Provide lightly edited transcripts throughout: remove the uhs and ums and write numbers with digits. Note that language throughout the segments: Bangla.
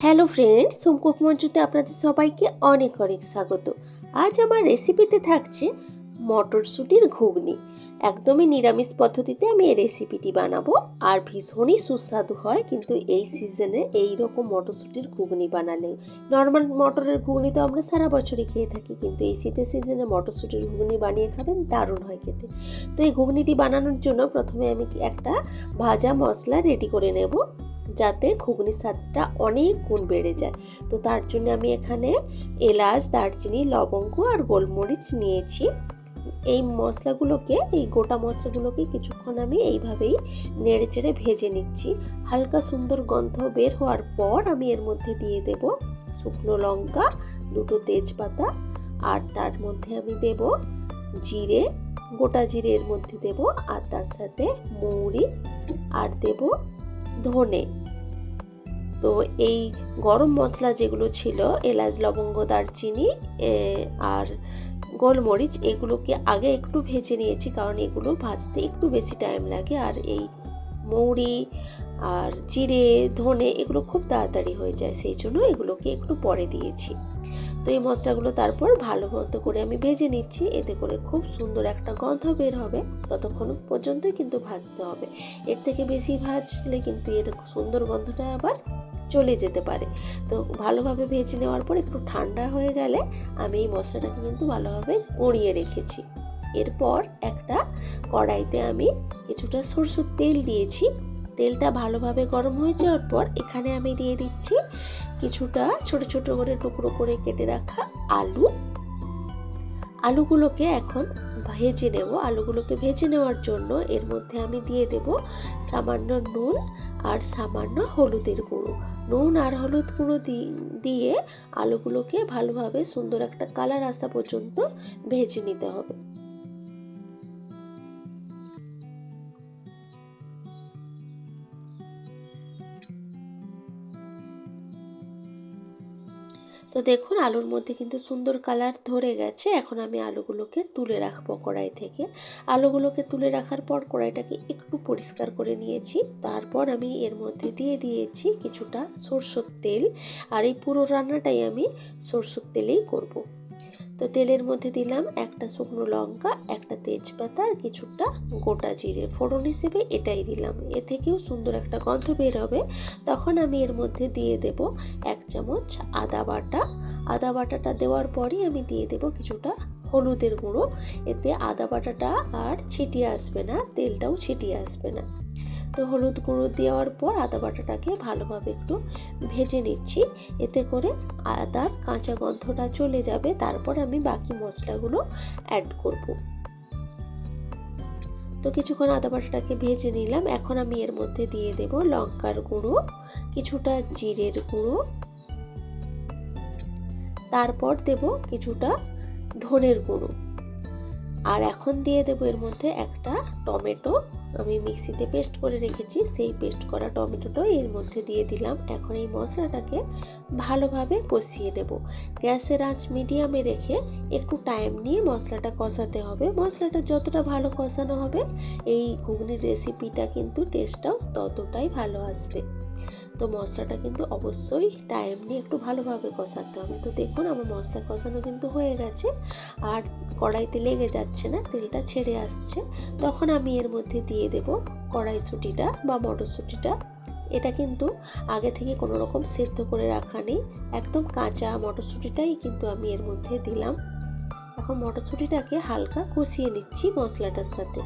হ্যালো ফ্রেন্ডস, হোম কুক মঞ্চুতে আপনাদের সবাইকে অনেক অনেক স্বাগত। আজ আমার রেসিপিতে থাকছে মটরশুঁটির ঘুগনি। একদমই নিরামিষ পদ্ধতিতে আমি এই রেসিপিটি বানাবো, আর ভীষণই সুস্বাদু হয় কিন্তু এই সিজনে এই রকম মটরশুঁটির ঘুগনি বানালে। নর্মাল মটরের ঘুগনি তো আমরা সারা বছরই খেয়ে থাকি, কিন্তু এই শীতের সিজনে মটরশুঁটির ঘুগনি বানিয়ে খাবেন, দারুণ হয় খেতে। তো এই ঘুগনিটি বানানোর জন্য প্রথমে আমি একটা ভাজা মশলা রেডি করে নেব, যাতে ঘুগনির স্বাদটা অনেক গুণ বেড়ে যায়। তো তার জন্য আমি এখানে এলাচ, দারচিনি, লবঙ্গ আর গোলমরিচ নিয়েছি। এই মশলাগুলোকে, এই গোটা মশলাগুলোকে কিছুক্ষণ আমি এইভাবেই নেড়ে চেড়ে ভেজে নিচ্ছি। হালকা সুন্দর গন্ধ বের হওয়ার পর আমি এর মধ্যে দিয়ে দেব শুকনো লঙ্কা, দুটো তেজপাতা, আর তার মধ্যে আমি দেব জিরে, গোটা জিরে এর মধ্যে দেব, আর তার সাথে মৌরি আর দেব ধনে। তো এই গরম মশলা যেগুলো ছিল, এলাচ, লবঙ্গ, দারচিনি আর গোলমরিচ, এগুলোকে আগে একটু ভেজে নিয়েছি, কারণ এগুলো ভাজতে একটু বেশি টাইম লাগে। আর এই মৌরি আর জিরে, ধনে এগুলো খুব তাড়াতাড়ি হয়ে যায়, সেই জন্য এগুলোকে একটু পরে দিয়েছি। তো এই মশলাগুলো তারপর ভালো মতো করে আমি ভেজে নিচ্ছি, এতে করে খুব সুন্দর একটা গন্ধ বের হবে। ততক্ষণ পর্যন্তই কিন্তু ভাজতে হবে, এর থেকে বেশি ভাজলে কিন্তু এর সুন্দর গন্ধটা আবার চলে যেতে পারে। তো ভালোভাবে ভেজে নেওয়ার পর একটু ঠান্ডা হয়ে গেলে আমি এই মশলাটাকে কিন্তু ভালোভাবে গড়িয়ে রেখেছি। এরপর একটা কড়াইতে আমি কিছুটা সরষের তেল দিয়েছি। তেলটা ভালোভাবে গরম হয়ে যাওয়ার পর এখানে আমি দিয়ে দিচ্ছি কিছুটা ছোট ছোট করে টুকরো করে কেটে রাখা আলু। আলুগুলোকে এখন ভেজে নেব। আলুগুলোকে ভেজে নেওয়ার জন্য এর মধ্যে আমি দিয়ে দেব সামান্য নুন আর সামান্য হলুদের গুঁড়ো। নুন আর হলুদ গুঁড়ো দিয়ে আলুগুলোকে ভালোভাবে সুন্দর একটা কালার আসা পর্যন্ত ভেজে নিতে হবে। তো দেখুন, আলুর মধ্যে কিন্তু সুন্দর কালার ধরে গেছে। এখন আমি আলুগুলোকে তুলে রাখবো কড়াই থেকে। আলুগুলোকে তুলে রাখার পর কড়াইটাকে একটু পরিষ্কার করে নিয়েছি। তারপর আমি এর মধ্যে দিয়ে দিয়েছি কিছুটা সরষের তেল, আর এই পুরো রান্নাটাই আমি সরষের তেলেই করব। তো তেলের মধ্যে দিলাম একটা শুকনো লঙ্কা, একটা তেজপাতা আর কিছুটা গোটা জিরে। ফোড়ন হিসেবে এটাই দিলাম, এ থেকেও সুন্দর একটা গন্ধ বের হবে। তখন আমি এর মধ্যে দিয়ে দেব 1 চামচ আদা বাটা। আদা বাটাটা দেওয়ার পরই আমি দিয়ে দেব কিছুটা হলুদের গুঁড়ো। এতে আদা বাটাটা আর ছিটিয়ে আসবে না, তেলটাও ছিটিয়ে আসবে না। তো হলুদ গুঁড়ো দেওয়ার পর আদা বাটাটাকে ভালোভাবে একটু ভেজে নিচ্ছি, এতে করে আদার কাঁচা গন্ধটা চলে যাবে। তারপর আমি বাকি মশলাগুলো অ্যাড করব। তো কিছুক্ষণ আদা বাটাটাকে ভেজে নিলাম। এখন আমি এর মধ্যে দিয়ে দেব লঙ্কার গুঁড়ো, কিছুটা জিরের গুঁড়ো, তারপর দেব কিছুটা ধনের গুঁড়ো, আর এখন দিয়ে দেবো এর মধ্যে একটা টমেটো। আমি মিক্সিতে পেস্ট করে রেখেছি, সেই পেস্ট করা টমেটোটাও এর মধ্যে দিয়ে দিলাম। এখন এই মশলাটাকে ভালোভাবে কষিয়ে নেব। গ্যাসের আঁচ মিডিয়ামে রেখে একটু টাইম নিয়ে মশলাটা কষাতে হবে। মশলাটা যতটা ভালো কষানো হবে, এই ঘুগনির রেসিপিটা কিন্তু টেস্টটাও ততটাই ভালো আসবে। তো মশলাটা কিন্তু অবশ্যই টাইম নিয়ে একটু ভালোভাবে কষাতে হবে। তো দেখুন, আমার মশলা কষানো কিন্তু হয়ে গেছে, আর কড়াইতে লেগে যাচ্ছে না, তেলটা ছেড়ে আসছে। তখন আমি এর মধ্যে দিয়ে দেব কড়াইশুঁটিটা বা মটরশুঁটিটা। এটা কিন্তু আগে থেকে কোনো রকম সেদ্ধ করে রাখা নেই, একদম কাঁচা মটরশুঁটিটাই কিন্তু আমি এর মধ্যে দিলাম। এখন মটরশুঁটিটাকে হালকা কষিয়ে নিচ্ছি মশলাটার সাথে।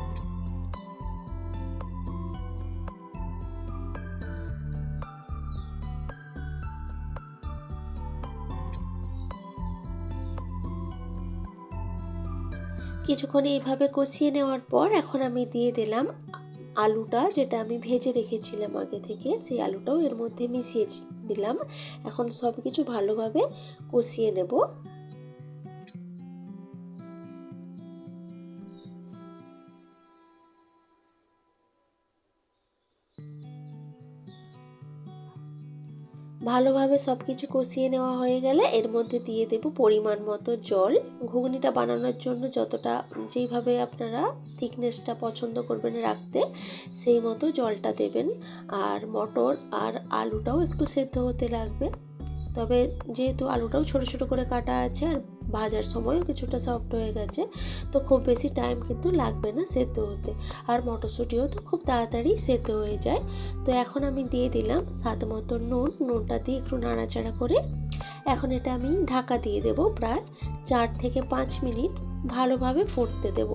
কিছুক্ষণ এইভাবে কষিয়ে নেওয়ার পর এখন আমি দিয়ে দিলাম আলুটা, যেটা আমি ভেজে রেখেছিলাম আগে থেকে, সেই আলুটাও এর মধ্যে মিশিয়ে দিলাম। এখন সব কিছু ভালোভাবে কষিয়ে নেব। ভালোভাবে সব কিছু কষিয়ে নেওয়া হয়ে গেলে এর মধ্যে দিয়ে দেব পরিমাণ মতো জল। ঘুগনিটা বানানোর জন্য যতটা যেইভাবে আপনারা থিকনেসটা পছন্দ করবেন রাখতে সেই মতো জলটা দেবেন। আর মটর আর আলুটাও একটু সেদ্ধ হতে লাগবে, তবে যেহেতু আলুটাও ছোট ছোট করে কাটা আছে আর ভাজার সময়ও কিছুটা সফট হয়ে গেছে, তো খুব বেশি টাইম কিন্তু লাগবে না সেদ্ধ হতে। আর মটরশুঁটিও তো খুব তাড়াতাড়ি সেদ্ধ হয়ে যায়। তো এখন আমি দিয়ে দিলাম স্বাদ মতো নুন। নুনটা দিয়ে একটু নাড়াচাড়া করে এখন এটা আমি ঢাকা দিয়ে দেব প্রায় 4 থেকে 5 মিনিট ভালোভাবে ফুটতে দেব।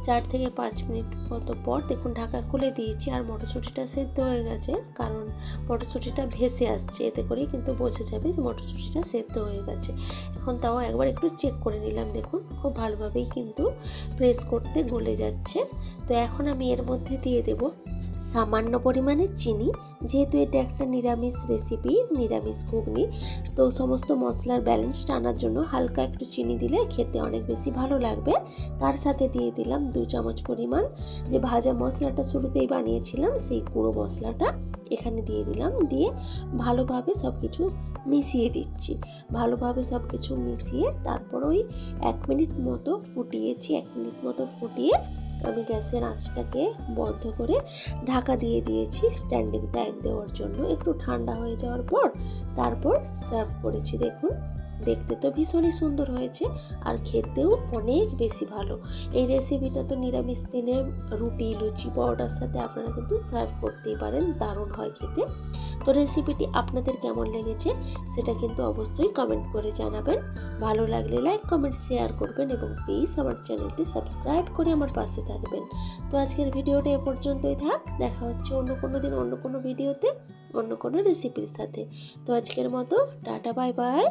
4 থেকে 5 মিনিট মতো পর দেখুন ঢাকা খুলে দিয়েছি আর মটরশুঁটিটা সেদ্ধ হয়ে গেছে, কারণ মটরশুঁটিটা ভেসে আসছে, এতে করেই কিন্তু বোঝা যাবে যে মটরশুঁটিটা সেদ্ধ হয়ে গেছে। এখন তাও একবার একটু চেক করে নিলাম, দেখুন খুব ভালোভাবেই কিন্তু প্রেস করতে গলে যাচ্ছে। তো এখন আমি এর মধ্যে দিয়ে দেব সামান্য পরিমাণে চিনি। যেহেতু এটা একটা নিরামিষ রেসিপি, নিরামিষ ঘুগনি, তো সমস্ত মশলার ব্যালেন্সটা আনার জন্য হালকা একটু চিনি দিলে খেতে অনেক বেশি ভালো লাগবে। তার সাথে দিয়ে দিলাম 2 চামচ পরিমাণ যে ভাজা মশলাটা শুরুতেই বানিয়েছিলাম সেই গুঁড়ো মশলাটা এখানে দিয়ে দিলাম। দিয়ে ভালোভাবে সব কিছু মিশিয়ে দিচ্ছি। ভালোভাবে সব কিছু মিশিয়ে তারপর ওই 1 মিনিট মতো ফুটিয়েছি। 1 মিনিট মতো ফুটিয়ে আমি গ্যাসের আঁচটাকে বন্ধ করে ঢাকা দিয়ে দিয়েছি স্ট্যান্ডিং টাইম দেওয়ার জন্য। একটু ঠান্ডা হয়ে যাওয়ার পর তারপর সার্ভ করেছি। দেখুন দেখতে তো ভীষণই সুন্দর হয়েছে আর খেতেও অনেক বেশি ভালো। এই রেসিপিটা তো নিরামিষ দিনে রুটি, লুচি, পরোটার সাথে আপনারা কিন্তু সার্ভ করতেই পারেন, দারুণ হয় খেতে। তো রেসিপিটি আপনাদের কেমন লেগেছে সেটা কিন্তু অবশ্যই কমেন্ট করে জানাবেন। ভালো লাগলে লাইক, কমেন্ট, শেয়ার করবেন এবং প্লিজ আমার চ্যানেলটি সাবস্ক্রাইব করে আমার পাশে থাকবেন। তো আজকের ভিডিওটা এ পর্যন্তই থাক। দেখা হচ্ছে অন্য কোনো দিন অন্য কোনো ভিডিওতে অন্য কোনো রেসিপির সাথে। তো আজকের মতো টাটা, বাই বাই।